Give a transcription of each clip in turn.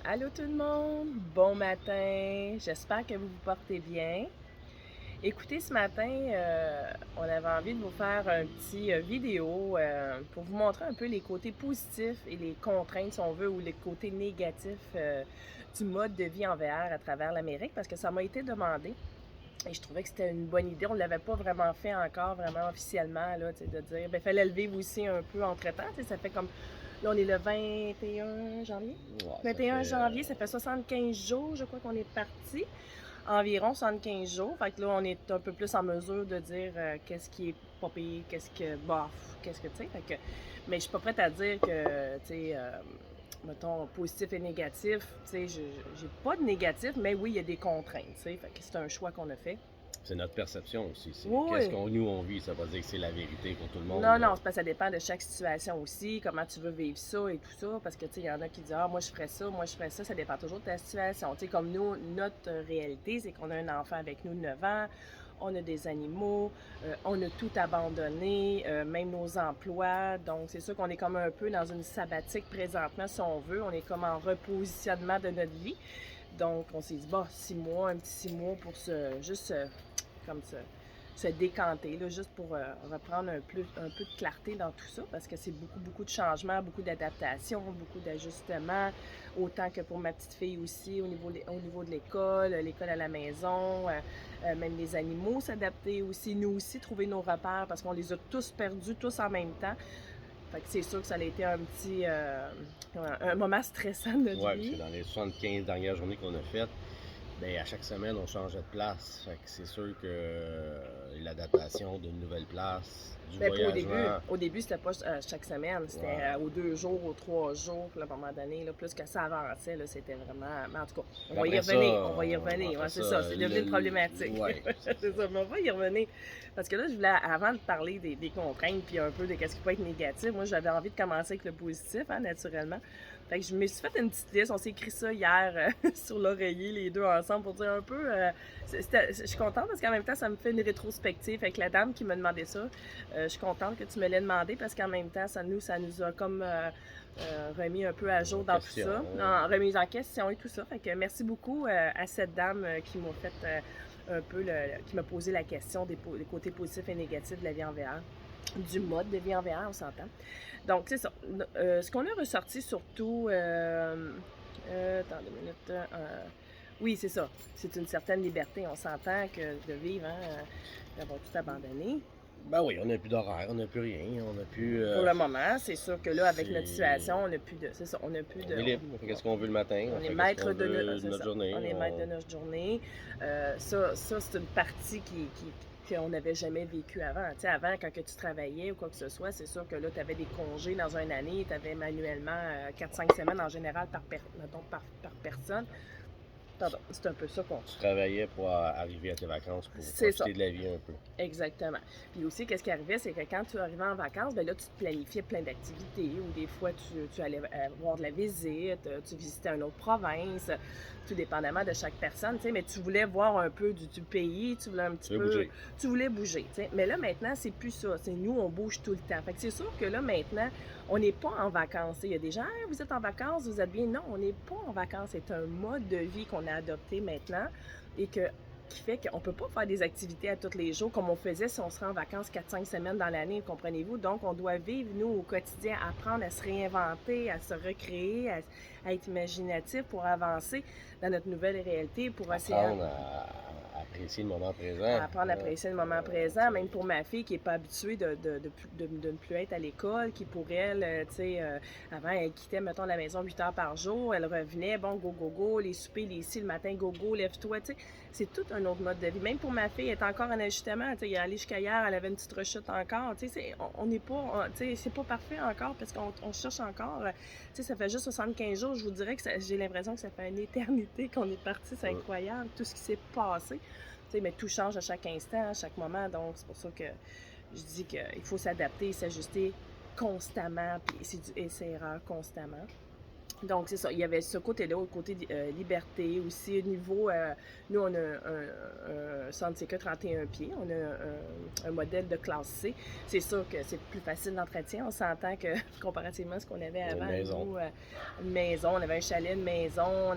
Allô tout le monde, bon matin, j'espère que vous vous portez bien. Écoutez, ce matin, on avait envie de vous faire un petit vidéo pour vous montrer un peu les côtés positifs et les contraintes, si on veut, ou les côtés négatifs du mode de vie en VR à travers l'Amérique, parce que ça m'a été demandé. Et je trouvais que c'était une bonne idée. On ne l'avait pas vraiment fait encore, vraiment officiellement, là, de dire, ben, fallait le vivre aussi un peu entre-temps. Ça fait comme, là, on est le 21 janvier. Ouais, ça 21 fait. janvier, ça fait 75 jours, je crois qu'on est parti. Environ 75 jours. Fait que là, on est un peu plus en mesure de dire qu'est-ce qui est pas pire, qu'est-ce que, bof, qu'est-ce que, tu sais. Mais je suis pas prête à dire que, tu sais, mettons, positif et négatif. Tu sais, j'ai pas de négatif, mais oui, il y a des contraintes, tu sais. Fait que c'est un choix qu'on a fait. C'est notre perception aussi. C'est Oui, qu'est-ce oui. qu'on nous on vit. Ça veut pas dire que c'est la vérité pour tout le monde, Non, là. non, c'est parce que ça dépend de chaque situation aussi, comment tu veux vivre ça et tout ça. Parce que, tu sais, il y en a qui disent, ah, moi, je ferais ça, moi, je ferais ça. Ça dépend toujours de ta situation. Tu sais, comme nous, notre réalité, c'est qu'on a un enfant avec nous de 9 ans, on a des animaux, on a tout abandonné, même nos emplois. Donc, c'est sûr qu'on est comme un peu dans une sabbatique présentement, si on veut. On est comme en repositionnement de notre vie. Donc, on s'est dit, bon, 6 mois, un petit 6 mois pour juste comme ça se décanter, là, juste pour reprendre un peu de clarté dans tout ça, parce que c'est beaucoup, beaucoup de changements, beaucoup d'adaptations, beaucoup d'ajustements, autant que pour ma petite fille aussi, au niveau de l'école, l'école à la maison, même les animaux s'adapter aussi, nous aussi trouver nos repères, parce qu'on les a tous perdus, tous en même temps. Fait que c'est sûr que ça a été un moment stressant de notre Ouais, parce que vie. dans les 75 dernières journées qu'on a faites, ben, à chaque semaine, on changeait de place. Fait que c'est sûr que l'adaptation d'une nouvelle place, du Ben, puis voyagement. au début c'était pas chaque semaine, c'était Ouais. aux 2 jours, aux 3 jours, puis là, à un moment donné, là, plus que ça avançait, là, c'était vraiment. Mais en tout cas, on Puis va y après ça, revenir, on va y revenir. après Ouais, c'est ça, ça, c'est devenu une problématique. ouais, c'est C'est ça. ça, mais on va y revenir. Parce que là, je voulais, avant de parler des contraintes, puis un peu de ce qui peut être négatif, moi, j'avais envie de commencer avec le positif, hein, naturellement. Fait que je me suis fait une petite liste, on s'est écrit ça hier sur l'oreiller, les deux ensemble, pour dire un peu. Je suis contente parce qu'en même temps, ça me fait une rétrospective avec la dame qui m'a demandé ça. Je suis contente que tu me l'aies demandé parce qu'en même temps, ça nous a comme remis un peu à jour dans tout Question, ça, hein. en remise en question et tout ça. Fait que merci beaucoup à cette dame qui m'a fait un peu, qui m'a posé la question des côtés positifs et négatifs de la vie en VR, du mode de vie en VR, on s'entend. Donc, c'est ça. Ce qu'on a ressorti surtout. Attends 2 minutes. Oui, c'est ça. C'est une certaine liberté. On s'entend que de vivre, hein, d'avoir tout abandonné. Ben oui, on n'a plus d'horaire, on n'a plus rien, on n'a plus. Pour le moment, c'est sûr que là, avec notre C'est. situation, on n'a plus de. C'est ça, on n'a plus On de. est libre, on fait ce qu'on veut le matin, on On est fait ce maître qu'on de, veut de c'est notre ça, journée. on est maître de notre journée. Ça c'est une partie qu'on n'avait jamais vécu avant. Tu sais, avant, quand que tu travaillais ou quoi que ce soit, c'est sûr que là, tu avais des congés dans une année, tu avais manuellement 4-5 semaines en général par personne. Pardon, c'est un peu ça qu'on. Tu travaillais pour arriver à tes vacances, pour C'est ça. profiter de la vie un peu. Exactement. Puis aussi, qu'est-ce qui arrivait, c'est que quand tu arrivais en vacances, ben là, tu te planifiais plein d'activités ou des fois, tu allais voir de la visite, tu visitais une autre province, tout dépendamment de chaque personne, tu sais, mais tu voulais voir un peu du pays, tu voulais un petit Tu veux peu, bouger. tu voulais bouger, tu sais. Mais là, maintenant, c'est plus ça. C'est nous, on bouge tout le temps. Fait que c'est sûr que là, maintenant, on n'est pas en vacances. Il y a des gens, ah, vous êtes en vacances, vous êtes bien. Non, on n'est pas en vacances. C'est un mode de vie qu'on a adopté maintenant et qui fait qu'on ne peut pas faire des activités à tous les jours comme on faisait si on serait en vacances 4-5 semaines dans l'année, comprenez-vous? Donc, on doit vivre, nous, au quotidien, apprendre à se réinventer, à se recréer, à être imaginatif pour avancer dans notre nouvelle réalité, pour essayer Apprendre à apprécier le moment présent. à apprendre à apprécier le moment présent, même pour ma fille qui n'est pas habituée de ne plus être à l'école, qui pour elle, tu sais, avant, elle quittait, mettons, la maison 8 heures par jour, elle revenait, bon, go, go, go, les soupers, les ci, le matin, go, go, lève-toi, tu sais, c'est tout un autre mode de vie. Même pour ma fille, elle est encore en ajustement, tu sais, elle est allée jusqu'à hier, elle avait une petite rechute encore, tu sais, on n'est pas, tu sais, c'est pas parfait encore parce qu'on cherche encore, tu sais, ça fait juste 75 jours, je vous dirais que j'ai l'impression que ça fait une éternité qu'on est parti, c'est incroyable, tout ce qui s'est passé. Tu sais, mais tout change à chaque instant, à chaque moment. Donc, c'est pour ça que je dis qu'il faut s'adapter, s'ajuster constamment. Puis c'est du essai-erreur constamment. Donc, c'est ça. Il y avait ce côté-là, au côté liberté. Aussi, au niveau, nous, on a un Santica 31 pieds. On a un modèle de classe C. C'est sûr que c'est plus facile d'entretien. On s'entend que, comparativement à ce qu'on avait avant, nous, une maison, on avait un chalet, une maison.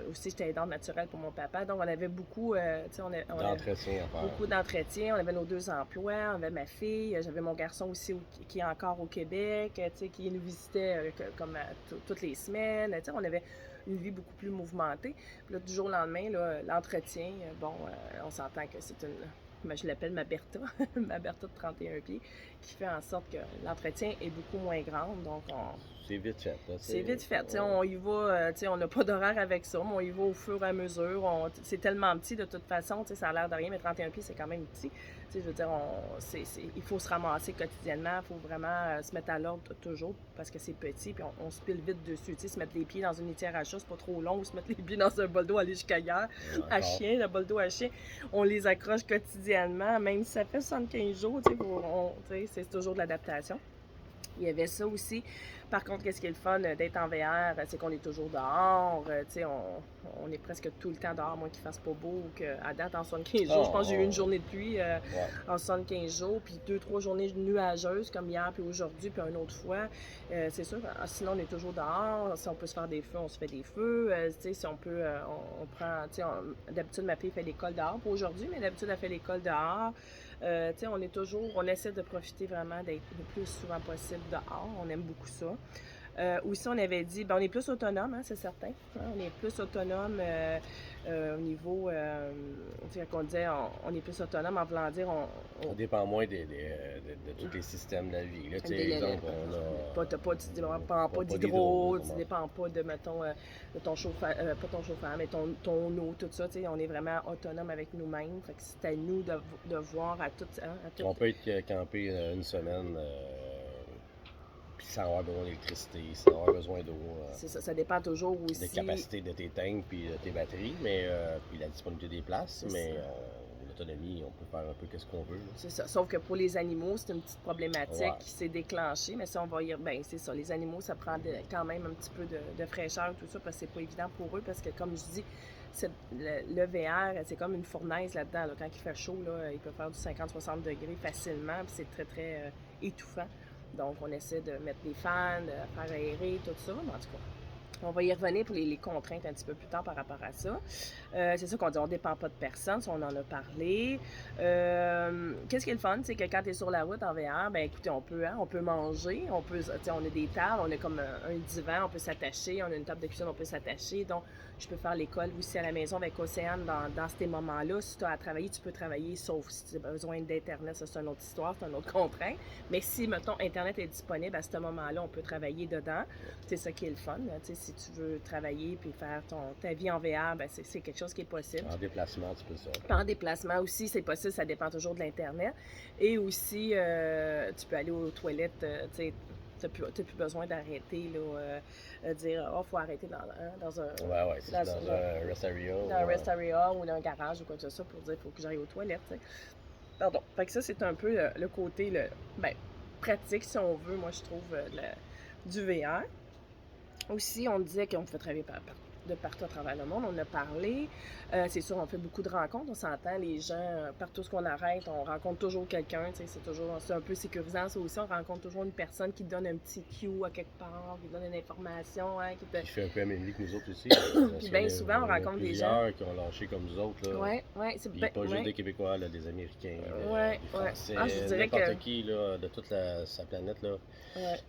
Aussi, j'étais aidante naturelle pour mon papa. Donc, on avait beaucoup, d'entretien à faire. Beaucoup d'entretien. On avait nos 2 emplois. On avait ma fille. J'avais mon garçon aussi qui est encore au Québec, qui nous visitait comme toutes les semaines. On avait une vie beaucoup plus mouvementée. Puis là, du jour au lendemain, l'entretien, on s'entend que c'est je l'appelle ma Bertha, ma Bertha de 31 pieds, qui fait en sorte que l'entretien est beaucoup moins grand. Donc, c'est vite fait. C'est vite fait. On y va, on n'a pas d'horaire avec ça, mais on y va au fur et à mesure. C'est tellement petit de toute façon, ça a l'air de rien, mais 31 pieds, c'est quand même petit. Je veux dire, il faut se ramasser quotidiennement, il faut vraiment se mettre à l'ordre toujours parce que c'est petit, puis on se pile vite dessus. Se mettre les pieds dans une litière à chat, c'est pas trop long, ou se mettre les pieds dans un bol d'eau, aller jusqu'à hier, à chien, le bol d'eau à chien, on les accroche quotidiennement, même si ça fait 75 jours, c'est toujours de l'adaptation. Il y avait ça aussi. Par contre, qu'est-ce qui est le fun d'être en VR, c'est qu'on est toujours dehors. On est presque tout le temps dehors, moins qu'il fasse pas beau. À date, en 75 jours, je pense que j'ai eu une journée de pluie en 75 jours, puis 2-3 journées nuageuses, comme hier, puis aujourd'hui, puis une autre fois. C'est sûr, sinon, on est toujours dehors. Si on peut se faire des feux, on se fait des feux. Si on peut, on prend... D'habitude, ma fille fait l'école dehors, pas aujourd'hui, mais d'habitude, elle fait l'école dehors. On essaie de profiter vraiment d'être le plus souvent possible dehors. On aime beaucoup ça. Aussi, on avait dit, on est plus autonome, c'est certain. On est plus autonome au niveau, quand on disait, on est plus autonome en voulant dire, on dépend moins de tous les systèmes de la vie. Là, exemple, tu dépends pas d'hydro, tu dépends pas de, mettons, de ton chauffeur, pas ton chauffeur, mais ton eau, tout ça. On est vraiment autonome avec nous-mêmes. Fait que c'est à nous de voir à tout. On peut être campé une semaine. Sans avoir besoin d'électricité, sans avoir besoin d'eau. C'est ça dépend toujours aussi. Des capacités de tes tanks puis de tes batteries, mais puis la disponibilité des places, mais l'autonomie, on peut faire un peu ce qu'on veut. C'est ça. Sauf que pour les animaux, c'est une petite problématique qui s'est déclenchée, mais si on va y c'est ça. Les animaux, ça prend quand même un petit peu de fraîcheur, tout ça, parce que c'est pas évident pour eux, parce que comme je dis, le VR, c'est comme une fournaise là-dedans. Quand il fait chaud, il peut faire du 50-60 degrés facilement, puis c'est très, très étouffant. Donc, on essaie de mettre des fans, de faire aérer, tout ça. Mais en tout cas, on va y revenir pour les contraintes un petit peu plus tard par rapport à ça. C'est ça qu'on dit, on ne dépend pas de personne, ça, on en a parlé. Qu'est-ce qui est le fun, c'est que quand tu es sur la route en VR, écoutez, on peut manger, on a des tables, on a comme un divan, on peut s'attacher, on a une table de cuisine, on peut s'attacher. Donc, je peux faire l'école aussi à la maison avec Océane dans ces moments-là. Si tu as à travailler, tu peux travailler, sauf si tu as besoin d'Internet, ça c'est une autre histoire, c'est une autre contrainte. Mais si, mettons, Internet est disponible à ce moment-là, on peut travailler dedans. C'est ça qui est le fun. Si tu veux travailler puis faire ta vie en VR, c'est quelque chose qui est possible. En déplacement, tu peux ça. En déplacement aussi, c'est possible, ça dépend toujours de l'Internet. Et aussi, tu peux aller aux toilettes, tu n'as plus besoin d'arrêter, dire, faut arrêter dans un... c'est dans un rest area. Dans un rest area ou dans un garage ou quoi que ce soit pour dire, il faut que j'aille aux toilettes, Pardon. Fait que ça, c'est un peu le côté, pratique, si on veut, moi, je trouve, du VR. Aussi, on disait qu'on pouvait travailler de partout à travers le monde. On a parlé. C'est sûr, on fait beaucoup de rencontres. On s'entend, les gens, partout ce qu'on arrête, on rencontre toujours quelqu'un. C'est un peu sécurisant, ça aussi. On rencontre toujours une personne qui donne un petit cue à quelque part, qui donne une information. Qui fait un peu la même vie que nous autres aussi. Puis bien souvent, on rencontre des gens qui ont lâché comme nous autres. Oui. C'est pas juste des Québécois, des Américains, des Français, je dirais n'importe qui de toute sa planète.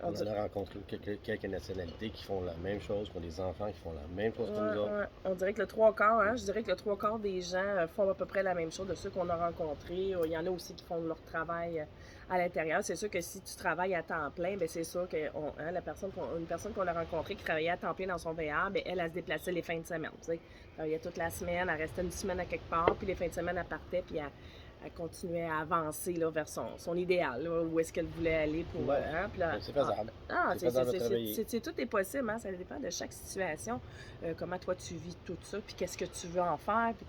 On a rencontré quelques nationalités qui font la même chose, qui ont des enfants qui font la même chose que nous autres. On dirait que le 3/4 des gens font à peu près la même chose de ceux qu'on a rencontrés. Il y en a aussi qui font leur travail à l'intérieur. C'est sûr que si tu travailles à temps plein, c'est sûr que une personne qu'on a rencontrée qui travaillait à temps plein dans son VR, elle se déplaçait les fins de semaine. Elle travaillait toute la semaine, elle restait une semaine à quelque part, puis les fins de semaine, elle partait, puis elle continuait à avancer vers son idéal, où est-ce qu'elle voulait aller pour... c'est faisable. Tout est possible, ça dépend de chaque situation, comment toi tu vis tout ça, puis qu'est-ce que tu veux en faire, puis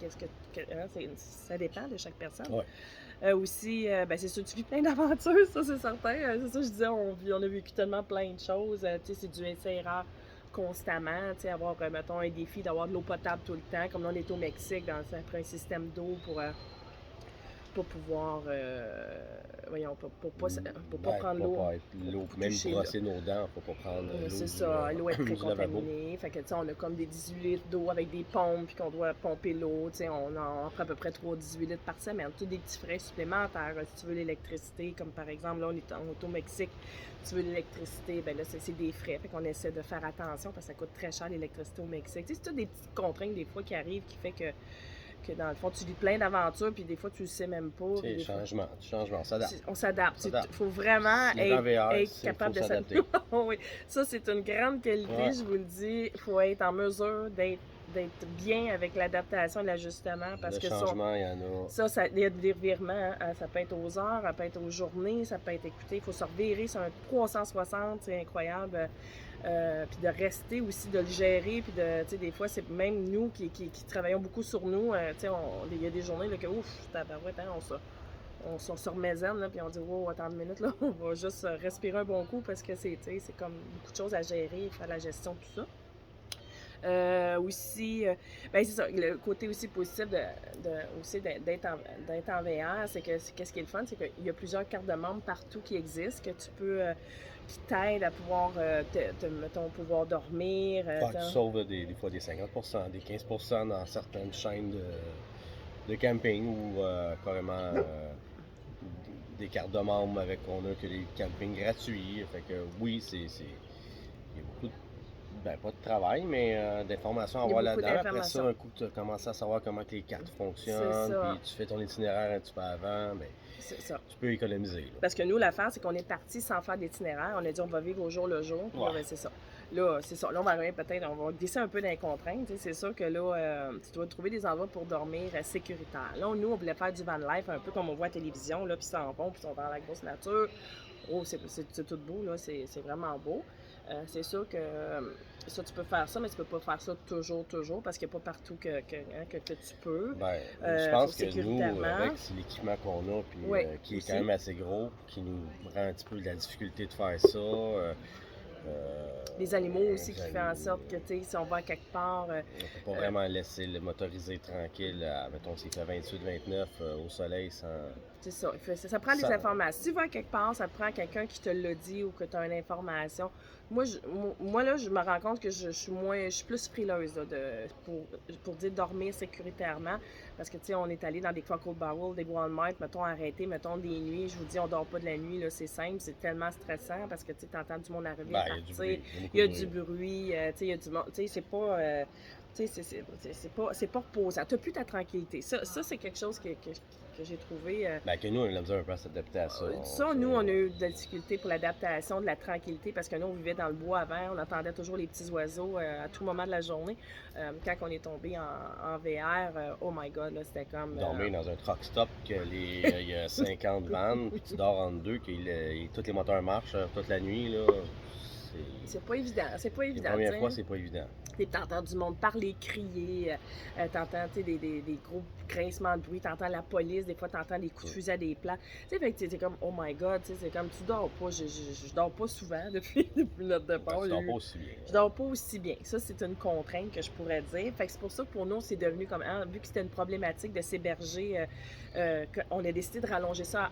ça dépend de chaque personne. Aussi, c'est sûr, tu vis plein d'aventures, ça c'est certain. C'est ça, je disais, on a vécu tellement plein de choses. C'est du essai-erreur constamment, tu sais, avoir, mettons, un défi d'avoir de l'eau potable tout le temps, comme là, on est au Mexique, après un système d'eau pour pouvoir, voyons, pour pas Ben, prendre pour l'eau, pas être l'eau, pour même toucher brosser nos dents, faut pas prendre l'eau c'est ça, l'eau est très du lavabo. contaminée. Fait que, tu sais, on a comme des 18 litres d'eau avec des pompes, puis qu'on doit pomper l'eau. Tu sais, on en prend à peu près 3 18 litres par semaine. Tous des petits frais supplémentaires. Si tu veux l'électricité, comme par exemple, là, on est au Mexique, tu veux l'électricité, ben là, c'est des frais. Fait qu'on essaie de faire attention parce que ça coûte très cher l'électricité au Mexique. Tu sais, c'est toutes des petites contraintes des fois qui arrivent qui fait que dans le fond, tu vis plein d'aventures, puis des fois, tu le sais même pas. C'est changement, on s'adapte. On s'adapte. Il s'adapte. faut vraiment Si en VR, être capable faut de s'adapter. s'adapter. Oui, ça, c'est une grande qualité, Ouais. je vous le dis. Il faut être en mesure d'être bien avec l'adaptation et l'ajustement. Parce Le que changement, il y en a. ça, il y a des revirements. Hein. Ça peut être aux heures, ça peut être aux journées, ça peut être écouté. Il faut se revirer sur un 360, c'est incroyable. Puis de rester aussi, de le gérer, puis de, tu sais, des fois, c'est même nous qui travaillons beaucoup sur nous, tu sais, il y a des journées là, que, ouf, tabarouette, hein, on se remet zen, là, puis on dit, wow, attends une minute, là, on va juste respirer un bon coup, parce que c'est comme beaucoup de choses à gérer, faire la gestion de tout ça. Aussi, ben c'est ça, le côté aussi positif aussi d'être en VR, c'est que qu'est-ce qui est le fun, c'est qu'il y a plusieurs cartes de membres partout qui existent, que tu peux, qui t'aident à pouvoir, mettons, pouvoir dormir. Tu sauves des fois des 50%, des 15% dans certaines chaînes de camping ou carrément des cartes de membres avec qu'on a que des campings gratuits. Fait que oui, il y a beaucoup de, ben, pas de travail, mais d'informations à avoir là-dedans. Après ça, un coup, tu as commencé à savoir comment que les cartes fonctionnent, puis tu fais ton itinéraire un petit peu avant, mais tu peux économiser. Là. Parce que nous, l'affaire, c'est qu'on est parti sans faire d'itinéraire. On a dit on va vivre au jour le jour. Puis là, ben, c'est ça. Là, c'est ça. Là, on va arriver peut-être, on va glisser un peu dans les contraintes. C'est sûr que là, tu dois trouver des endroits pour dormir sécuritaires. Là, nous, on voulait faire du van life, un peu comme on voit à la télévision, là, puis ils s'en vont, puis ils sont dans la grosse nature. Oh, c'est tout beau, là. C'est vraiment beau. C'est sûr que ça, tu peux faire ça, mais tu peux pas faire ça toujours, parce qu'il n'y a pas partout que tu peux. Ben, je pense que nous, avec l'équipement qu'on a, puis qui est quand même assez gros, qui nous rend un petit peu de la difficulté de faire ça. Les animaux aussi qui font en sorte que, tu sais, si on va quelque part... on peut pas vraiment laisser le motorisé tranquille, mettons, s'il fait 28-29 au soleil sans... C'est ça. Ça prend des informations. Si tu vas quelque part, ça prend quelqu'un qui te l'a dit ou que tu as une information. Moi, là, je me rends compte que je suis plus frileuse là, pour dire dormir sécuritairement. Parce que, tu sais, on est allé dans des Crocodile Barrel, des Walmart, mettons, arrêter, mettons, des nuits. Je vous dis, on dort pas de la nuit, là, c'est simple. C'est tellement stressant parce que, tu sais, t'entends du monde arriver, partir. Il y a du bruit, tu sais, il y a du monde. Tu sais, c'est pas... c'est pas reposant. Tu n'as plus ta tranquillité. Ça c'est quelque chose que j'ai trouvé. Ben, que nous, on a besoin un peu à s'adapter à ça. Ça, nous, on a eu de la difficulté pour l'adaptation, de la tranquillité, parce que nous, on vivait dans le bois avant, on entendait toujours les petits oiseaux à tout moment de la journée. Quand on est tombé en VR, oh my God, là, c'était comme... Dormir dans un truck stop, il y a 50 vannes, puis tu dors entre deux, que tous les moteurs marchent toute la nuit, là. C'est pas évident, La première fois, c'est pas évident. T'entends du monde parler, crier, t'entends des gros grincements de bruit, t'entends la police, des fois t'entends des coups de fusil à des plats. Tu sais, fait que t'es comme, oh my God, c'est comme, tu dors pas, je dors pas souvent depuis notre départ. Tu dors pas aussi bien. Je dors pas aussi bien. Ça, c'est une contrainte que je pourrais dire. Fait que c'est pour ça que pour nous, c'est devenu comme, hein, vu que c'était une problématique de s'héberger, on a décidé de rallonger ça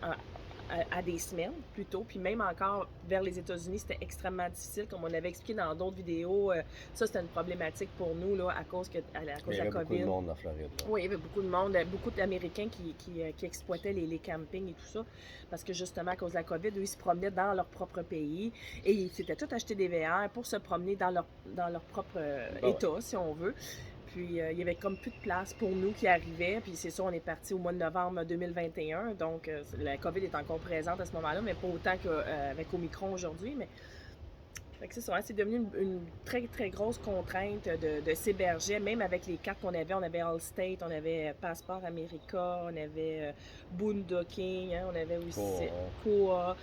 à des semaines plutôt, puis même encore vers les États-Unis, c'était extrêmement difficile, comme on avait expliqué dans d'autres vidéos. Ça, c'était une problématique pour nous là, à cause de la COVID. Il y avait beaucoup de monde en Floride. Là. Oui, il y avait beaucoup de monde, beaucoup d'Américains qui exploitaient les campings et tout ça, parce que justement, à cause de la COVID, eux, ils se promenaient dans leur propre pays et ils s'étaient tous achetés des VR pour se promener dans leur propre État, si on veut. Puis, il y avait comme plus de place pour nous qui arrivaient. Puis, c'est ça, on est parti au mois de novembre 2021. Donc, la COVID est encore présente à ce moment-là, mais pas autant qu'avec Omicron aujourd'hui. Mais fait que c'est ça, c'est devenu une très, très grosse contrainte de s'héberger, même avec les cartes qu'on avait. On avait Allstate, on avait Passport America, on avait Boondocking, hein, on avait aussi Koa.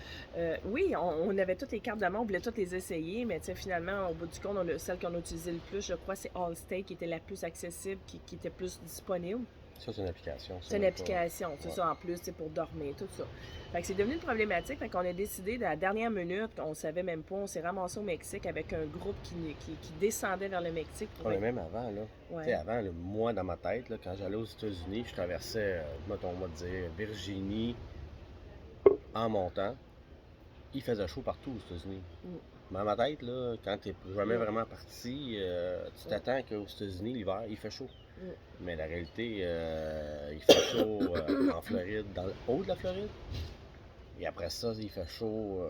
Oui, on avait toutes les cartes de membres, on voulait toutes les essayer, mais finalement, au bout du compte, celle qu'on a utilisée le plus, je crois, c'est Allstate qui était la plus accessible, qui était plus disponible. Ça, c'est une application. C'est une application, c'est ça, en plus, c'est pour dormir, tout ça. Fait que c'est devenu une problématique, fait qu'on a décidé, de la dernière minute, on savait même pas, on s'est ramassé au Mexique avec un groupe qui descendait vers le Mexique. Même avant, là. Tu sais, avant, moi, dans ma tête, là, quand j'allais aux États-Unis, je traversais, mettons, on va dire, Virginie, en montant. Il faisait chaud partout aux États-Unis. Mais à ma tête, là, quand tu n'es jamais vraiment parti, tu t'attends qu'aux États-Unis, l'hiver, il fait chaud. Mais la réalité, il fait chaud en Floride, dans le haut de la Floride. Et après ça, il fait chaud.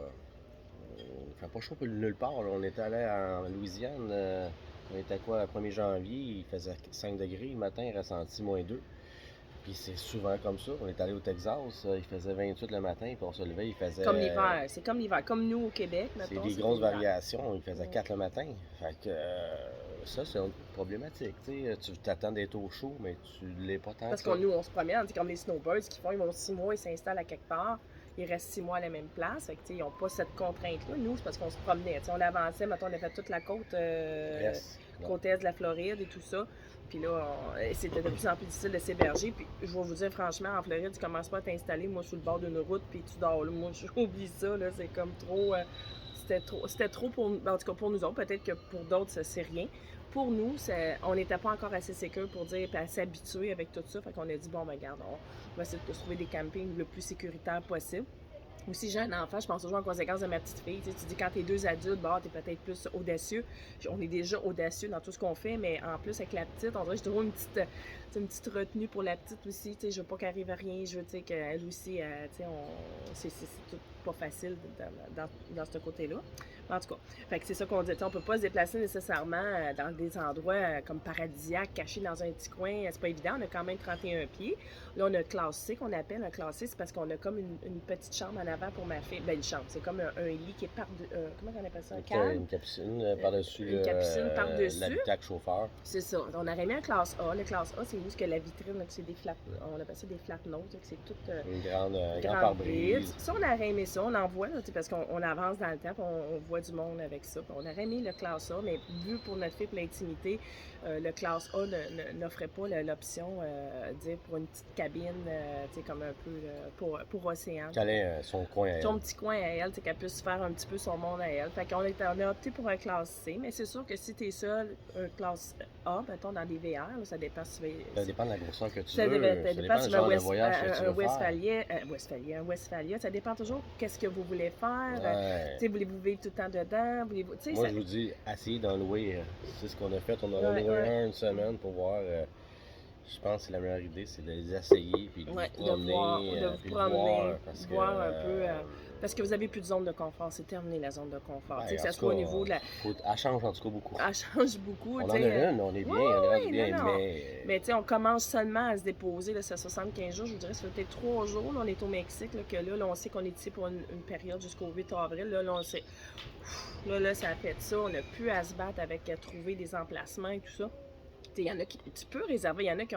Il fait pas chaud nulle part. Là. On était allé en Louisiane. On était quoi, le 1er janvier, il faisait 5 degrés. Le matin, il ressentit -2. Puis c'est souvent comme ça. On est allé au Texas, il faisait 28 le matin, puis on se levait, il faisait... Comme l'hiver, c'est comme l'hiver. Comme nous au Québec, mettons. C'est des grosses variations. Il faisait 4 le matin. Fait que ça, c'est une problématique. Tu t'attends d'être au chaud, mais tu l'es pas tant. Parce que nous, on se promène, c'est comme les snowbirds qui font, ils vont 6 mois, ils s'installent à quelque part. Ils restent 6 mois à la même place. Fait que, ils n'ont pas cette contrainte-là. Nous, c'est parce qu'on se promenait. On avançait, mettons, on a fait toute la côte, côte est de la Floride et tout ça. Puis là, c'était de plus en plus difficile de s'héberger. Puis je vais vous dire, franchement, en Floride, tu commences pas à t'installer, moi, sur le bord d'une route, puis tu dors là. Moi, j'oublie ça, là. C'est comme trop... C'était trop pour... En tout cas, pour nous autres. Peut-être que pour d'autres, ça, c'est rien. Pour nous, on n'était pas encore assez sécure pour dire, puis assez habitués avec tout ça. Fait qu'on a dit, bon, ben, regarde, on va essayer de trouver des campings le plus sécuritaire possible. Aussi, j'ai un enfant, je pense toujours en conséquence de ma petite fille. Tu dis, quand t'es 2 adultes, bon, t'es peut-être plus audacieux. On est déjà audacieux dans tout ce qu'on fait, mais en plus, avec la petite, on dirait que j'ai toujours une petite retenue pour la petite aussi. Je veux pas qu'elle arrive à rien. Je veux qu'elle aussi, c'est tout pas facile dans ce côté-là. En tout cas, fait que c'est ça qu'on dit. On peut pas se déplacer nécessairement dans des endroits comme paradisiaques, cachés dans un petit coin. C'est pas évident. On a quand même 31 pieds. Là, on a un classe C qu'on appelle. Un classe C, c'est parce qu'on a comme une petite chambre en avant pour ma fille. Ben, une chambre. C'est comme un lit qui est comment on appelle ça? Un câble? Une capucine par-dessus. Une capucine par-dessus. L'habitacle chauffeur. C'est ça. On aurait mis un classe A. Le classe A, c'est où que la vitrine, là, que c'est des flat. On appelle ça des flat notes. Que c'est toute. Une grande pare-brise. Ça, on aurait aimé ça. On en voit, là, parce qu'on avance dans le temps. On voit du monde avec ça. On aurait mis le classe A, mais vu pour notre fille, pour l'intimité, le classe A n'offrait pas l'option dire pour une petite cabine, comme un peu pour Océane. Qu'elle ait son coin à elle. Son petit coin à elle, qu'elle puisse faire un petit peu son monde à elle. Fait qu'on a opté pour un classe C, mais c'est sûr que si tu es seul, un classe A, mettons dans des VR, là, ça dépend si tu veux. Ça dépend de la grosseur que tu ça veux. Ça dépend si tu veux un Westphalia. Ça dépend toujours qu'est-ce que vous voulez faire. Ouais. Voulez-vous vivre tout le temps dedans? Moi, je vous dis, essayez d'en louer. C'est ce qu'on a fait. On en a loué une semaine pour voir. Je pense que c'est la meilleure idée, c'est de les essayer, puis de vous promener, de vous promener, parce voir un peu... parce que vous n'avez plus de zone de confort, c'est terminé la zone de confort. Ouais, ça soit au niveau de la... Elle change en tout cas beaucoup. Elle change beaucoup. On en a une, on est bien, on est bien, mais on commence seulement à se déposer, là, c'est 75 jours, je vous dirais, ça fait peut-être 3 jours, là, on est au Mexique, là, on sait qu'on est ici pour une période jusqu'au 8 avril, là, on sait... Là, ça a fait ça, on n'a plus à se battre avec trouver des emplacements et tout ça. Il y en a qui, tu peux réserver, il y en a qui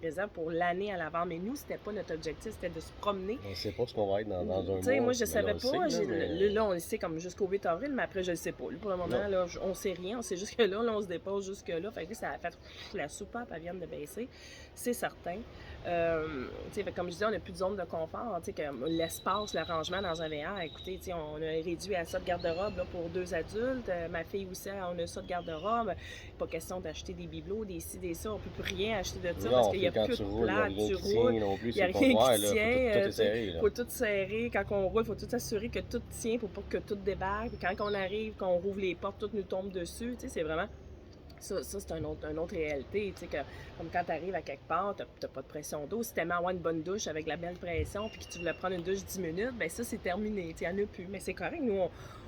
réservent pour l'année à l'avant, mais nous, c'était pas notre objectif, c'était de se promener. On sait pas ce qu'on va être dans un mois. Moi, je savais pas. Là, on le sait comme jusqu'au 8 avril, mais après, je le sais pas. Là, pour le moment, là, on sait rien. On sait juste que là, on se dépose jusque-là. Fait que ça a fait la soupape, elle vient de baisser. C'est certain. Comme je disais, on n'a plus de zone de confort. L'espace, l'arrangement dans un VR, écoutez, on a réduit à ça de garde-robe là, pour 2 adultes. Ma fille aussi, on a ça de garde-robe. Pas question d'acheter des bibelots, des ci, des ça. On peut plus rien acheter de ça parce qu'il n'y a plus de place. Tu roules, il n'y a rien qui tient. Il faut tout serrer. Quand on roule, il faut tout s'assurer que tout tient pour pas que tout débarque. Puis quand on arrive, qu'on rouvre les portes, tout nous tombe dessus. C'est vraiment... Ça c'est une autre réalité, comme quand tu arrives à quelque part, tu n'as pas de pression d'eau. Si tu aimes avoir une bonne douche avec la belle pression, puis que tu voulais prendre une douche 10 minutes, bien ça, c'est terminé, il n'y en a plus. Mais c'est correct, nous,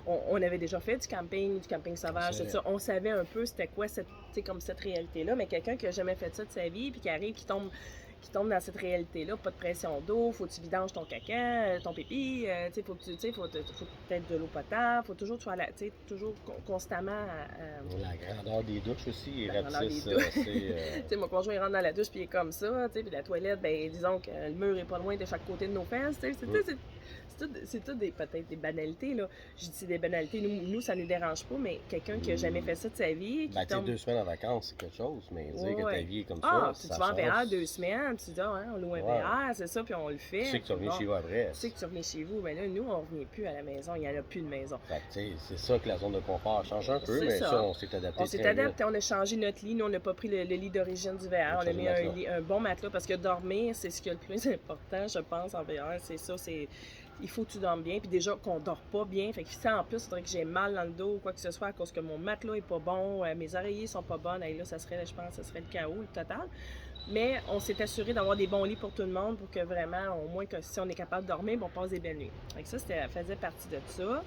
on avait déjà fait du camping sauvage, tout ça. On savait un peu c'était quoi cette réalité-là, mais quelqu'un qui n'a jamais fait ça de sa vie, puis qui arrive, qui tombe dans cette réalité-là, pas de pression d'eau, faut que tu vidanges ton caca, ton pipi, faut peut-être de l'eau potable, faut toujours, toujours constamment... La grandeur des douches aussi est ratisse. Mon conjoint, il rentre dans la douche, puis il est comme ça, puis la toilette, ben disons que le mur est pas loin de chaque côté de nos fesses, c'est c'est tout peut-être des banalités, là. Je dis c'est des banalités, nous, ça nous dérange pas, mais quelqu'un qui a jamais fait ça de sa vie, qui Ben, tu sais, tombe... 2 semaines en vacances, c'est quelque chose, mais dire que ta Ouais. vie est comme Ah, ça, tu ça vas en VR change. 2 semaines, tu dis, ah, hein, on loue un Ouais. VR, c'est ça, puis on le fait. Tu sais que tu reviens Bon, chez vous après. tu sais que tu reviens chez vous, mais là, nous, on revient plus à la maison, il n'y en a plus de maison. Fait que, tu sais, c'est ça que la zone de confort change un peu, C'est mais ça. ça, on s'est adapté On s'est très vite. adapté, on a changé notre lit. Nous, on n'a pas pris le lit d'origine du VR. On a changé mis le matelas. un bon matelas parce que dormir, c'est ce qui est le plus important, je pense, en VR. C'est ça, il faut que tu dormes bien. Puis déjà qu'on dort pas bien, fait que si en plus, il faudrait que j'ai mal dans le dos ou quoi que ce soit à cause que mon matelas est pas bon, mes oreillers sont pas bonnes. Et là, je pense que ça serait le chaos, le total. Mais on s'est assuré d'avoir des bons lits pour tout le monde pour que vraiment, au moins, que si on est capable de dormir, on passe des belles nuits. Fait que ça, faisait partie de ça.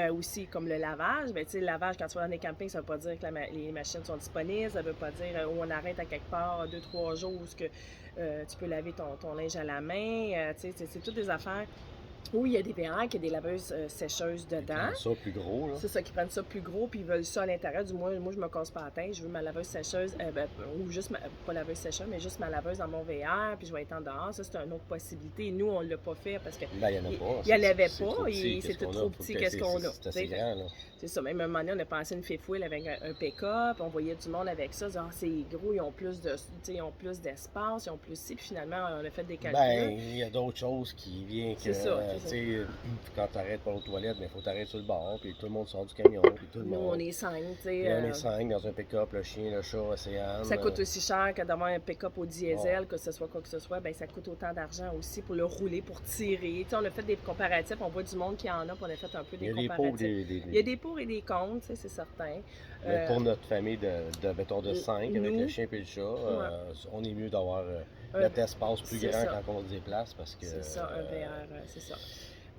Aussi, comme le lavage, ben, tu sais, le lavage, quand tu vas dans des campings, ça veut pas dire que les machines sont disponibles, ça veut pas dire où on arrête à quelque part 2-3 jours où tu peux laver ton linge à la main. Tu sais, c'est toutes des affaires où il y a des VR, qui a des laveuses sécheuses dedans. Ça plus gros, là. C'est ça, qui prennent ça plus gros, puis ils veulent ça à l'intérieur. Du moins, moi, je me casse pas la tête. Je veux ma laveuse sécheuse, ou juste, pas laveuse sécheuse, mais juste ma laveuse dans mon VR, puis je vais être en dehors. Ça, c'est une autre possibilité. Nous, on l'a pas fait parce que. Ben, il n'y en a pas. Il n'y en avait C'est pas, trop petit, c'était trop petit, qu'est-ce qu'on a. C'est assez grand, là. C'est ça. Même à un moment donné, on a passé une fifouille avec un pick-up, on voyait du monde avec ça, disant, c'est gros, ils ont plus d'espace, ils ont plus ci, puis finalement, on a fait des calculs. Ben, il y a d'autres choses qui viennent que, C'est ça, tu sais, quand tu arrêtes pour aux toilettes, il faut t'arrêter sur le bord, puis tout le monde sort du camion, puis tout le Nous, monde. on est 5, tu Puis sais. on est 5 dans un pick-up, le chien, le chat, Océane. Ça coûte aussi cher que d'avoir un pick-up au diesel, que ce soit quoi que ce soit, ben ça coûte autant d'argent aussi pour le rouler, pour tirer. Tu sais, on a fait des comparatifs, on voit du monde qui en a, puis on a fait un peu des comparatifs. Il y a des pour et des contre, tu sais, c'est certain. Mais pour notre famille mettons, de 5, avec nous, le chien et le chat, on est mieux d'avoir notre espace plus c'est grand ça. quand on se déplace parce que. C'est ça, un VR, c'est ça.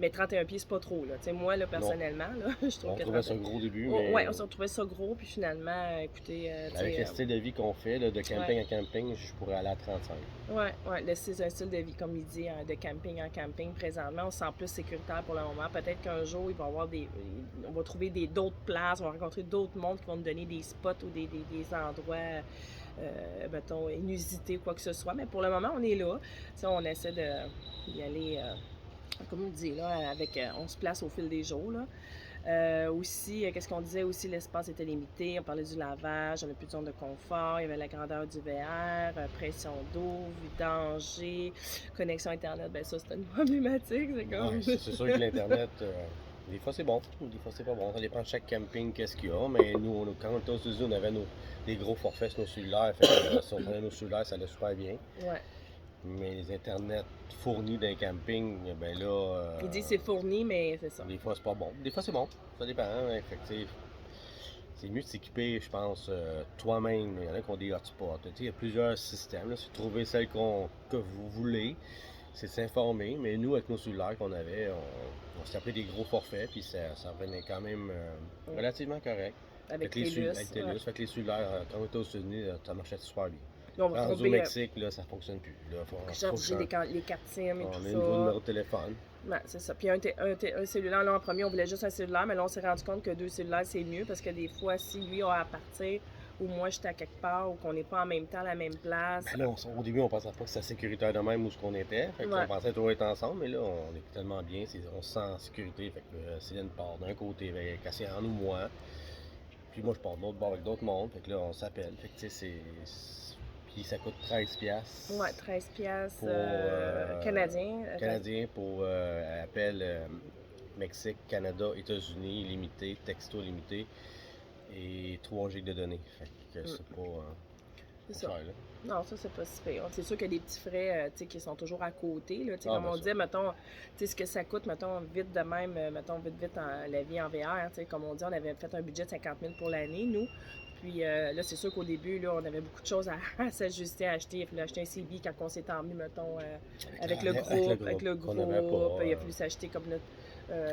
Mais 31 pieds, c'est pas trop, là. Tu sais, moi, là, personnellement, là, je trouve on que... trouvait ça gros au début, Oh, mais... ouais, on s'en trouvait ça gros, puis finalement, écoutez... avec le style de vie qu'on fait, là, de camping à camping, je pourrais aller à 35. Ouais, c'est un style de vie, comme il dit, de camping en camping. Présentement, on se sent plus sécuritaire pour le moment. Peut-être qu'un jour, il va y avoir on va trouver d'autres places, on va rencontrer d'autres mondes qui vont nous donner des spots ou des endroits... mettons, inusités ou quoi que ce soit. Mais pour le moment, on est là. T'sais, on essaie d'y aller, comme on dit, là, on se place au fil des jours. Là. Aussi, qu'est-ce qu'on disait aussi, l'espace était limité. On parlait du lavage, on n'a plus de zone de confort. Il y avait la grandeur du VR, pression d'eau, vidanger, connexion Internet. Ben ça, c'était une problématique. C'est comme... Ouais, c'est sûr que l'Internet... des fois c'est bon, des fois c'est pas bon. Ça dépend de chaque camping, qu'est-ce qu'il y a. Mais nous, quand on était aux États-Unis, on avait des gros forfaits sur nos cellulaires. Fait que, si on prenait nos cellulaires, ça allait super bien. Ouais. Mais les internets fournis d'un camping, ben là... Il dit c'est fourni, mais c'est ça. Des fois c'est pas bon. Des fois c'est bon. Ça dépend. Hein? Fait que, c'est mieux de s'équiper, je pense, toi-même. Il y en a qui ont des hotspots. Il y a plusieurs systèmes. C'est trouver celle que vous voulez. C'est s'informer. Mais nous, avec nos cellulaires qu'on avait, on s'est appelé des gros forfaits. Puis ça revenait quand même relativement correct. Avec TELUS. Avec TELUS. Fait que les cellulaires, quand on était aux États-Unis, ça marchait super bien. Là, on va Au Mexique, là, ça fonctionne plus. Là, charger les cartes SIM et tout ça. On a un nouveau numéro de téléphone. Ouais, c'est ça. Puis un cellulaire, là, en premier, on voulait juste un cellulaire, mais là, on s'est rendu compte que 2 cellulaires, c'est mieux parce que des fois, si lui a à partir ou moi, j'étais à quelque part ou qu'on n'est pas en même temps à la même place. Ben là, au début, on pensait pas que c'était sécuritaire de même où ce qu'on était. Fait qu'on pensait toujours être ensemble, mais là, on est tellement bien, on se sent en sécurité. Fait que Céline part d'un côté avec Cassian ou moi. Puis moi, je pars de l'autre bord avec d'autres mondes. Fait que là, on s'appelle. Fait que tu sais, puis ça coûte 13$. Ouais, 13$ canadien. Canadien pour appel Mexique, Canada, États-Unis, limité, texto limité et 3 gigs de données. Fait que c'est pas c'est ça. cher, là. Non, ça, c'est pas si pire. C'est sûr qu'il y a des petits frais qui sont toujours à côté. Là, comme on ça. dit, mettons, ce que ça coûte, mettons, vite de même, mettons, vite, la vie en VR. Comme on dit, on avait fait un budget de 50 000 pour l'année, nous. Puis là, c'est sûr qu'au début, là, on avait beaucoup de choses à s'ajuster, à acheter. Il a fallu acheter un CB quand on s'est emmené, mettons, avec le groupe. Il a fallu s'acheter comme notre...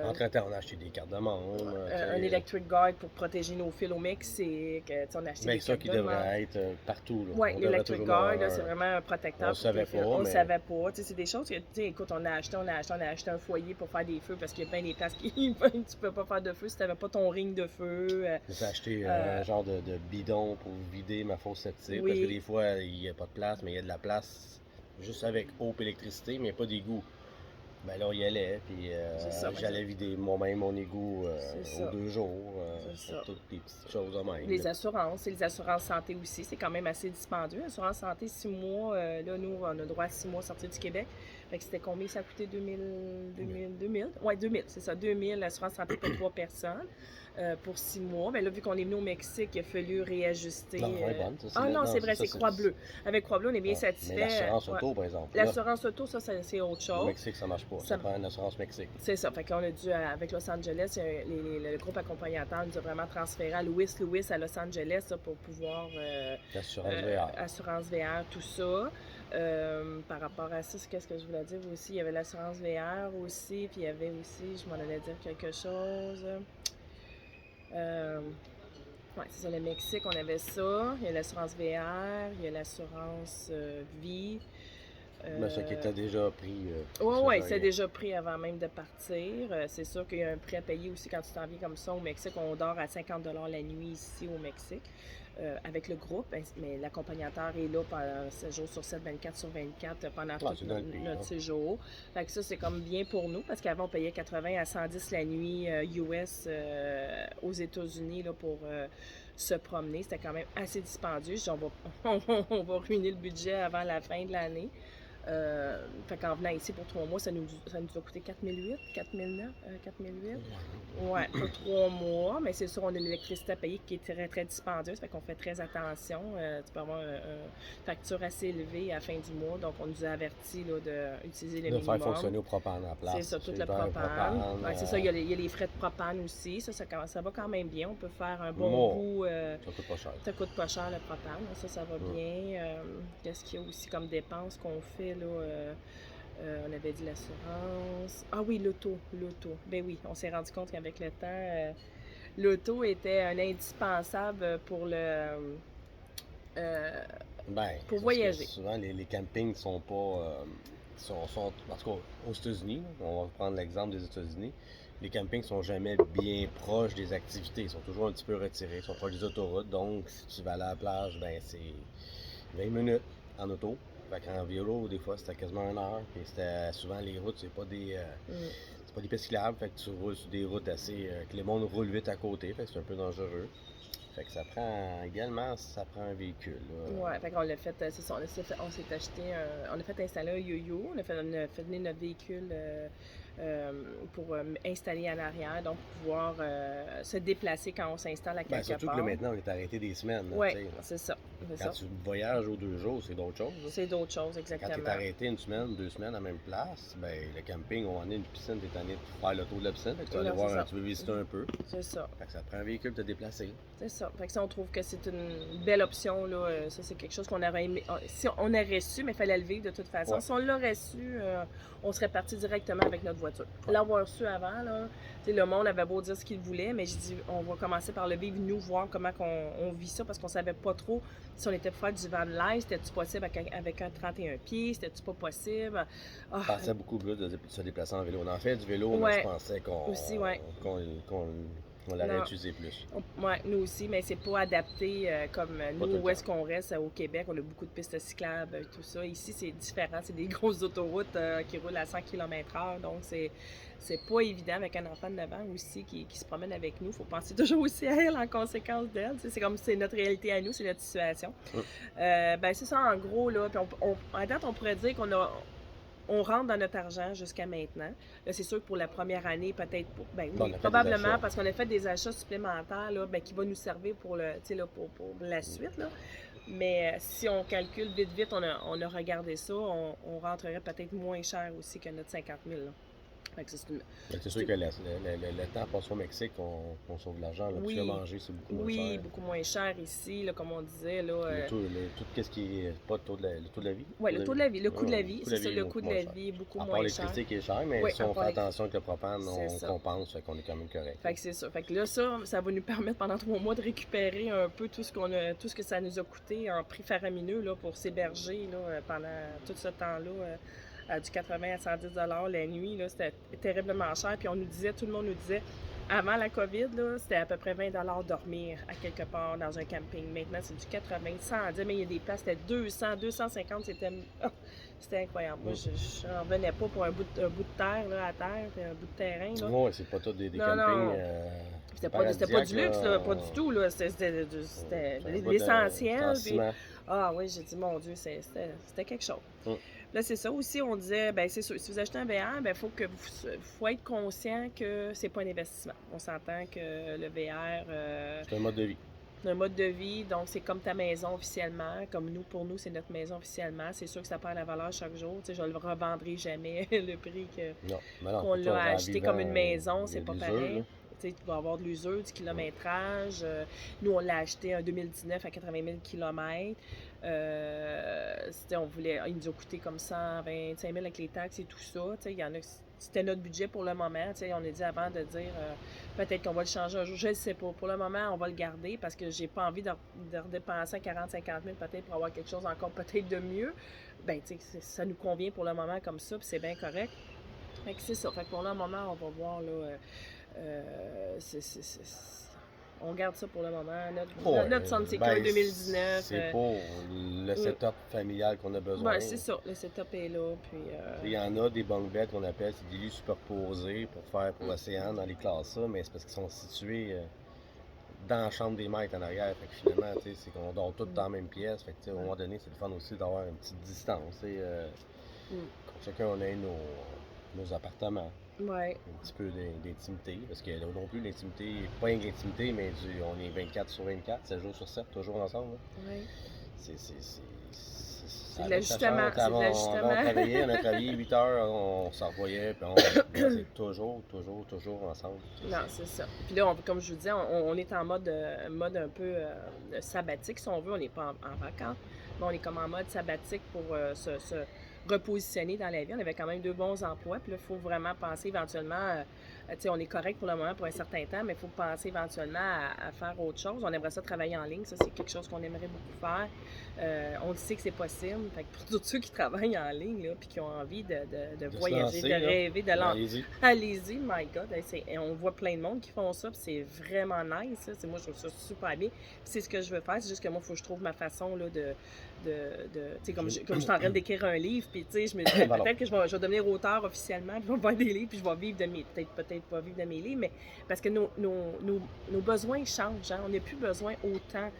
Entre-temps, on a acheté des cartes de membre. un electric guard pour protéger nos fils au Mexique. On a acheté des ça cartes qui de devrait être partout. Là. Oui, l'electric guard, c'est vraiment un protecteur. On ne savait pas. On ne savait pas. C'est des choses que, écoute, on a acheté un foyer pour faire des feux parce qu'il y a bien des places qui tu peux pas faire de feu si tu n'avais pas ton ring de feu. J'ai acheté un genre de bidon pour vider ma fosse septique parce que des fois, il n'y a pas de place, mais il y a de la place juste avec eau et électricité, mais il n'y a pas d'égout. Ben là, on y allait, puis C'est ça, j'allais vider moi-même mon égout c'est aux ça. 2 jours, C'est pour ça. toutes les petites choses de même. Les Là. assurances, et les assurances santé aussi, c'est quand même assez dispendieux. Assurance santé, 6 mois, là, nous, on a droit à 6 mois sortis du Québec. Fait que c'était combien ça a coûté? 2000? Ouais, 2000, c'est ça, 2000, assurance santé pour 3 personnes pour 6 mois. Mais là, vu qu'on est venu au Mexique, il a fallu réajuster. Non, c'est bonne, ça, Ah non, c'est vrai, ça, c'est Croix-Bleue. Avec Croix-Bleue, on est bien ouais. satisfait. Mais l'assurance Ouais. auto, par exemple, L'assurance auto, ça, c'est autre au chose. Mexique, ça marche pas. Ça prend une assurance Mexique. C'est ça. Fait qu'on a dû, avec Los Angeles, le groupe accompagnateur nous a vraiment transféré à Louis à Los Angeles là, pour pouvoir. L'assurance VR. Assurance VR, tout ça. Par rapport à ça, qu'est-ce que je voulais dire aussi? Il y avait l'assurance VR aussi, puis il y avait aussi, je m'en allais dire quelque chose. Ouais, c'est ça, le Mexique, on avait ça. Il y a l'assurance VR, il y a l'assurance vie. Mais ça qui était déjà pris. Oui, c'est déjà pris avant même de partir. C'est sûr qu'il y a un prix à payer aussi quand tu t'en viens comme ça au Mexique. On dort à 50 la nuit ici au Mexique avec le groupe, mais l'accompagnateur est là pendant 7 jours sur 7, 24 sur 24 pendant tout notre séjour. Fait que ça, c'est comme bien pour nous parce qu'avant, on payait 80 à 110 la nuit US aux États-Unis là, pour se promener. C'était quand même assez dispendieux. On va ruiner le budget avant la fin de l'année. Fait qu'en venant ici pour 3 mois, ça nous a coûté 4008, 4009, 4008. Ouais, pour 3 mois, mais c'est sûr, on a l'électricité à payer qui est très, très dispendieuse, fait qu'on fait très attention. Tu peux avoir une facture assez élevée à la fin du mois, donc on nous a avertis d'utiliser le minimum. De faire fonctionner au propane en place. C'est ça, tout le propane. Ouais, c'est ça, il y a les frais de propane aussi, ça va quand même bien. On peut faire un bon bout. Ça coûte pas cher. Ça coûte pas cher le propane, ça va bien. Qu'est-ce qu'il y a aussi comme dépenses qu'on fait? Là, on avait dit l'assurance. Ah oui, l'auto. Ben oui, on s'est rendu compte qu'avec le temps, l'auto était un indispensable pour pour voyager. Souvent, les campings sont pas. En tout cas, aux États-Unis, on va prendre l'exemple des États-Unis, les campings sont jamais bien proches des activités. Ils sont toujours un petit peu retirés. Ils sont proches des autoroutes. Donc, si tu vas à la plage, ben c'est 20 minutes en auto. Fait qu'en vélo, des fois, c'était quasiment 1 heure. Puis c'était souvent les routes, c'est pas des pistes cyclables. Fait que tu roules sur des routes assez. Que les mondes roulent vite à côté. Fait que c'est un peu dangereux. Fait que ça prend un véhicule. Là. Ouais, fait qu'on l'a fait, c'est ça, on s'est acheté on a fait installer un yo-yo, on a fait venir notre véhicule pour installer en arrière, donc pouvoir se déplacer quand on s'installe à quelque part. Surtout que là, maintenant, on est arrêté des semaines. Oui, c'est ça. Quand tu voyages aux 2 jours, c'est d'autres choses. C'est d'autres choses, exactement. Quand tu es arrêté 1 semaine, 2 semaines à la même place, ben le camping, on en a une piscine, tu es tanné de faire le tour de la piscine, fait que tu vas aller voir, tu veux visiter un peu. C'est ça. Fait que ça prend un véhicule pour te déplacer. C'est ça. Fait que ça, on trouve que c'est une belle option, là. Ça, c'est quelque chose qu'on aurait aimé. Si on aurait su, mais il fallait le vivre de toute façon. Ouais. Si on l'aurait su, on serait parti directement avec notre voiture. Ouais. L'avoir su avant, là, le monde avait beau dire ce qu'il voulait, mais je dis, on va commencer par le vivre, nous, voir comment on vit ça, parce qu'on savait pas trop si on était pour faire du van life, c'était-tu possible avec un 31 pieds, c'était-tu pas possible. Je pensais beaucoup plus de se déplacer en vélo. On en fait du vélo, mais je pensais qu'on l'aurait utilisé plus. Oui, nous aussi, mais c'est pas adapté comme nous, où est-ce qu'on reste au Québec. On a beaucoup de pistes cyclables et tout ça. Ici, c'est différent. C'est des grosses autoroutes qui roulent à 100 km/h. Donc, c'est pas évident avec un enfant de 9 ans aussi qui se promène avec nous. Il faut penser toujours aussi à elle en conséquence d'elle. C'est comme c'est notre réalité à nous, c'est notre situation. Ben, c'est ça en gros. Là. Puis en date, on pourrait dire on rentre dans notre argent jusqu'à maintenant. Là, c'est sûr que pour la première année, peut-être, probablement, parce qu'on a fait des achats supplémentaires là, qui vont nous servir pour la suite. Là. Mais si on calcule vite, on a regardé ça, on rentrerait peut-être moins cher aussi que notre 50 000. Là. C'est sûr que le temps passé au Mexique, on sauve de l'argent. Oui. Puis manger, c'est beaucoup moins cher. Oui, beaucoup moins cher ici, là, comme on disait. Là, tout ce qui est pas le taux de la vie. Oui, le taux de la vie. Le coût de la vie, c'est ça, le coût de la vie est beaucoup moins cher. À part l'électricité qui est cher, mais si on fait attention avec le propane, on compense, fait qu'on est quand même correct. Fait que c'est ça. Fait que là, ça va nous permettre pendant 3 mois de récupérer un peu tout ce que ça nous a coûté en prix faramineux là, pour s'héberger là, pendant tout ce temps-là. Du 80 à 110 la nuit, là, c'était terriblement cher. Puis tout le monde nous disait, avant la COVID, là, c'était à peu près 20 dormir à quelque part dans un camping. Maintenant, c'est du 80, 100 dire, mais il y a des places, c'était 200, 250, c'était incroyable. Moi, je n'en revenais pas pour un bout de terre, là, à terre, puis un bout de terrain, là. Oui, c'est pas tout des Non, campings. non. C'était pas du luxe, là, pas du tout, là. C'était l'essentiel. Puis, ah oui, j'ai dit, mon Dieu, c'était quelque chose. Là, c'est ça. Aussi, on disait, ben c'est sûr, si vous achetez un VR, ben faut être conscient que c'est pas un investissement. On s'entend que le VR... c'est un mode de vie. C'est un mode de vie, donc c'est comme ta maison officiellement. Comme nous, pour nous, c'est notre maison officiellement. C'est sûr que ça perd la valeur chaque jour. Tu sais, je ne le revendrai jamais le prix qu'on l'a acheté comme une maison. C'est pas pareil. Tu vas avoir de l'usure, du kilométrage. Nous, on l'a acheté en 2019 à 80 000 km. Il nous a coûté comme 125 000 avec les taxes et tout ça. Il y en a, c'était notre budget pour le moment. On a dit avant de dire peut-être qu'on va le changer un jour. Je ne sais pas. Pour le moment, on va le garder parce que j'ai pas envie de redépenser 40-50 000 peut-être pour avoir quelque chose encore peut-être de mieux. Ben, ça nous convient pour le moment comme ça, puis c'est bien correct. Fait que c'est ça. Fait que pour le moment, on va voir là. On garde ça pour le moment. Notre Sunseeker 2019. C'est pour le setup familial qu'on a besoin. C'est ça. Le setup est là. Puis, il y en a des bunk beds qu'on appelle, c'est des lits superposés pour l'océan dans les classes, mais c'est parce qu'ils sont situés dans la chambre des maîtres en arrière. Fait que finalement, c'est qu'on dort tous dans la même pièce. Fait que, à un moment donné, c'est le fun aussi d'avoir une petite distance. Chacun, on a nos appartements. Ouais. Un petit peu d'intimité, parce que non plus l'intimité, pas une intimité, mais on est 24 sur 24, 7 jours sur 7, toujours ensemble. Oui. C'est de l'ajustement. On a travaillé 8 heures, on s'en revoyait, puis c'est toujours ensemble. Non, c'est ça. Puis là, comme je vous disais, on est en mode un peu sabbatique, si on veut. On n'est pas en vacances, mais on est comme en mode sabbatique pour se repositionner dans la vie. On avait quand même 2 bons emplois. Puis là, il faut vraiment penser éventuellement, on est correct pour le moment pour un certain temps, mais il faut penser éventuellement à faire autre chose. On aimerait ça travailler en ligne. Ça, c'est quelque chose qu'on aimerait beaucoup faire. On le sait que c'est possible. Fait que pour tous ceux qui travaillent en ligne, là, puis qui ont envie de voyager, de rêver, de allez-y. Allez-y, my God. Et on voit plein de monde qui font ça, puis c'est vraiment nice. Moi, je trouve ça super bien. Puis c'est ce que je veux faire. C'est juste que moi, il faut que je trouve ma façon là, comme je suis en train d'écrire un livre, puis je me dis peut-être que je vais devenir auteur officiellement, puis je vais faire des livres, puis je vais vivre de mes... Peut-être pas vivre de mes livres, mais parce que nos besoins changent. On n'a plus besoin autant.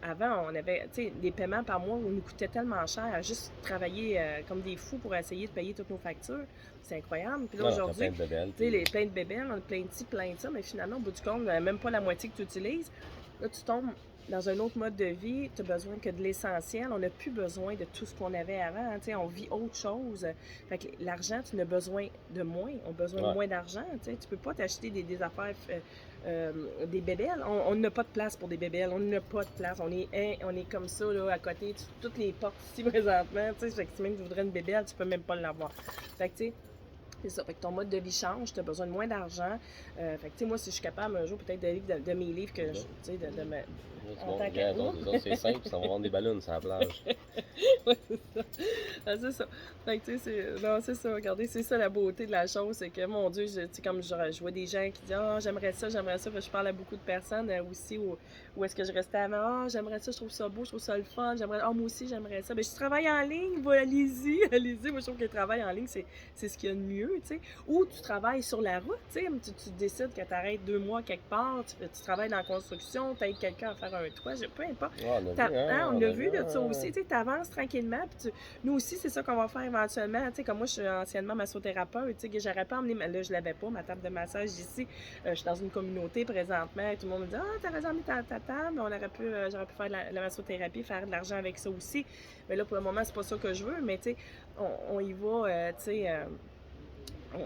Avant, on avait des paiements par mois où nous coûtait tellement cher à juste travailler comme des fous pour essayer de payer toutes nos factures. C'est incroyable. Puis là, aujourd'hui, plein de bébelles, on a plein de ci, plein de ça, mais finalement, au bout du compte, même pas la moitié que tu utilises. Là, tu tombes dans un autre mode de vie, tu as besoin que de l'essentiel. On n'a plus besoin de tout ce qu'on avait avant. On vit autre chose. Fait que l'argent, tu en as besoin de moins. On a besoin de moins d'argent. Tu peux pas t'acheter des affaires, des bébelles. On n'a pas de place pour des bébelles. On n'a pas de place. On est comme ça, là, à côté. Toutes les portes ici, présentement. Fait que si même tu voudrais une bébelle, tu peux même pas l'avoir. Fait que, c'est ça. Fait que ton mode de vie change, tu as besoin de moins d'argent. Fait que, moi, si je suis capable un jour peut-être de vivre de mes livres, que c'est simple, ça va vendre des ballons sur la plage. Oui, c'est ça. C'est ça. Fait que, c'est ça. Regardez, c'est ça la beauté de la chose, c'est que, mon Dieu, comme je vois des gens qui disent « Ah, j'aimerais ça. » Je parle à beaucoup de personnes aussi où est-ce que je restais avant. « Ah, j'aimerais ça, je trouve ça beau, je trouve ça le fun. Moi aussi, j'aimerais ça. » Je travaille en ligne, allez-y. Moi, je trouve que le travail en ligne, c'est ce qu'il y a de mieux, Ou tu travailles sur la route, tu décides que tu arrêtes 2 mois quelque part, tu travailles dans la construction, tu aides quelqu'un à faire un toit, peu importe. On a vu de ça aussi, tu avances tranquillement. Puis nous aussi, c'est ça qu'on va faire éventuellement. Comme moi, je suis anciennement massothérapeute, j'aurais pas emmené, là, je l'avais pas, ma table de massage ici. Je suis dans une communauté présentement, et tout le monde me dit « Ah, t'as raison, mais ta table, j'aurais pu faire la massothérapie, faire de l'argent avec ça aussi. » Mais là, pour le moment, c'est pas ça que je veux, mais on y va,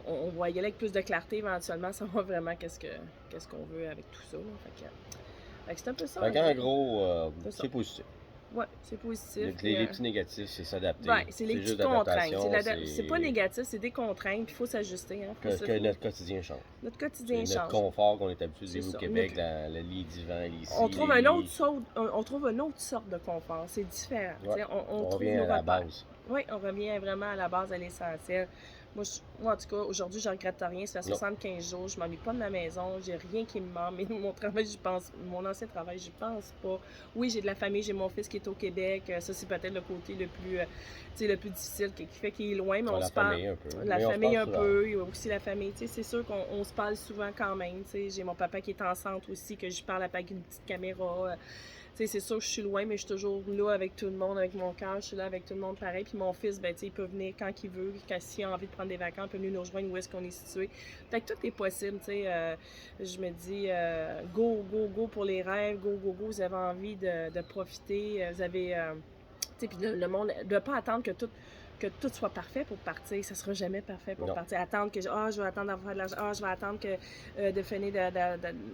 on va y aller avec plus de clarté éventuellement, savoir vraiment qu'est-ce qu'on veut avec tout ça. Fait que c'est un peu ça. En gros, c'est positif. Oui, c'est positif. Les petits négatifs, c'est s'adapter. Oui, c'est les petites contraintes. C'est pas négatif, c'est des contraintes, puis il faut s'ajuster. Que notre quotidien change. Notre quotidien change. Notre confort qu'on est habitué de vivre au Québec, le lit divan, ici. On trouve une autre sorte de confort. C'est différent. Ouais. On revient à la base. Oui, on revient vraiment à la base, à l'essentiel. Moi, en tout cas, aujourd'hui, je regrette rien. Ça fait Non. 75 jours, je m'ennuie pas de ma maison, j'ai rien qui me manque. Mais mon travail, j'y pense, mon ancien travail, j'y pense pas. Oui, j'ai de la famille, j'ai mon fils qui est au Québec. Ça, c'est peut-être le côté le plus, tu sais, le plus difficile, qui fait qu'il est loin, mais Ouais, on la se parle. famille un peu. La Mais on se famille parle un souvent. peu, il y a aussi la famille. Tu sais, c'est sûr qu'on se parle souvent quand même. Tu sais, j'ai mon papa qui est en centre aussi, que je parle avec une petite caméra. Tu sais, c'est sûr que je suis loin, mais je suis toujours là avec tout le monde, avec mon cœur, je suis là avec tout le monde pareil. Puis mon fils, ben, tu sais, il peut venir quand il veut, s'il a envie de prendre des vacances, il peut venir nous rejoindre où est-ce qu'on est situé. Fait que tout est possible, tu sais. Je me dis, go, go, go pour les rêves, go, go, go, vous avez envie de profiter, vous avez, tu sais, puis le monde, de pas attendre que tout soit parfait pour partir. Ça sera jamais parfait pour Non. partir. Attendre que, je vais attendre d'avoir de l'argent. Je vais attendre de finir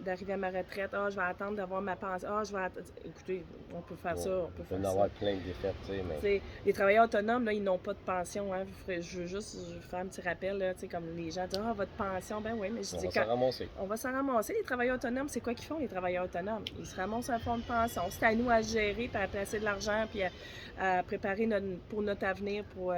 d'arriver à ma retraite. Je vais attendre d'avoir ma pension. Je vais écoutez, on peut faire ça, on peut Il peut faire en ça. avoir plein de défaites, tu sais, mais T'sais, les travailleurs autonomes, là, ils n'ont pas de pension. Hein. Je veux juste faire un petit rappel, là, comme les gens disent, votre pension, ben oui, mais je on dis, va s'en ramasser. on va s'en ramasser. Les travailleurs autonomes, c'est quoi qu'ils font, les travailleurs autonomes? Ils se ramassent un fonds de pension. C'est à nous à gérer, puis à placer de l'argent, puis à préparer pour notre avenir, pour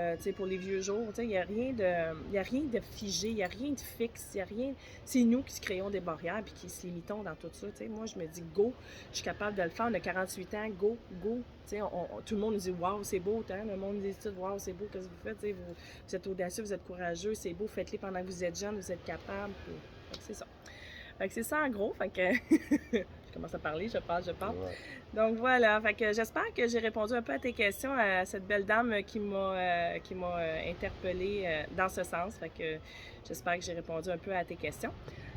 les vieux jours. Il n'y a rien de figé, il n'y a rien de fixe, il y a rien. C'est nous qui se créons des barrières, puis qui se limitons dans tout ça. Moi, je me dis, go, je suis capable de le faire. On a 48 ans, go, go. Tout le monde nous dit, waouh, c'est beau, hein? Le monde dit tout, waouh, c'est beau, qu'est-ce que vous faites? Vous êtes audacieux, vous êtes courageux, c'est beau, faites-les pendant que vous êtes jeune, vous êtes capable. C'est ça. Fait que c'est ça en gros. Fait que je commence à parler, je parle. Ouais. Donc voilà. Fait que j'espère que j'ai répondu un peu à tes questions, à cette belle dame qui m'a interpellée dans ce sens. Fait que j'espère que j'ai répondu un peu à tes questions.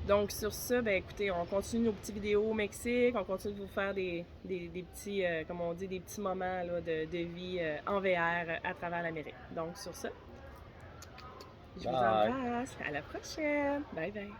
Donc sur ça, ben écoutez, on continue nos petites vidéos au Mexique, on continue de vous faire des petits, comme on dit, des petits moments là, de vie en VR à travers l'Amérique. Donc sur ça, je vous embrasse. À la prochaine. Bye bye.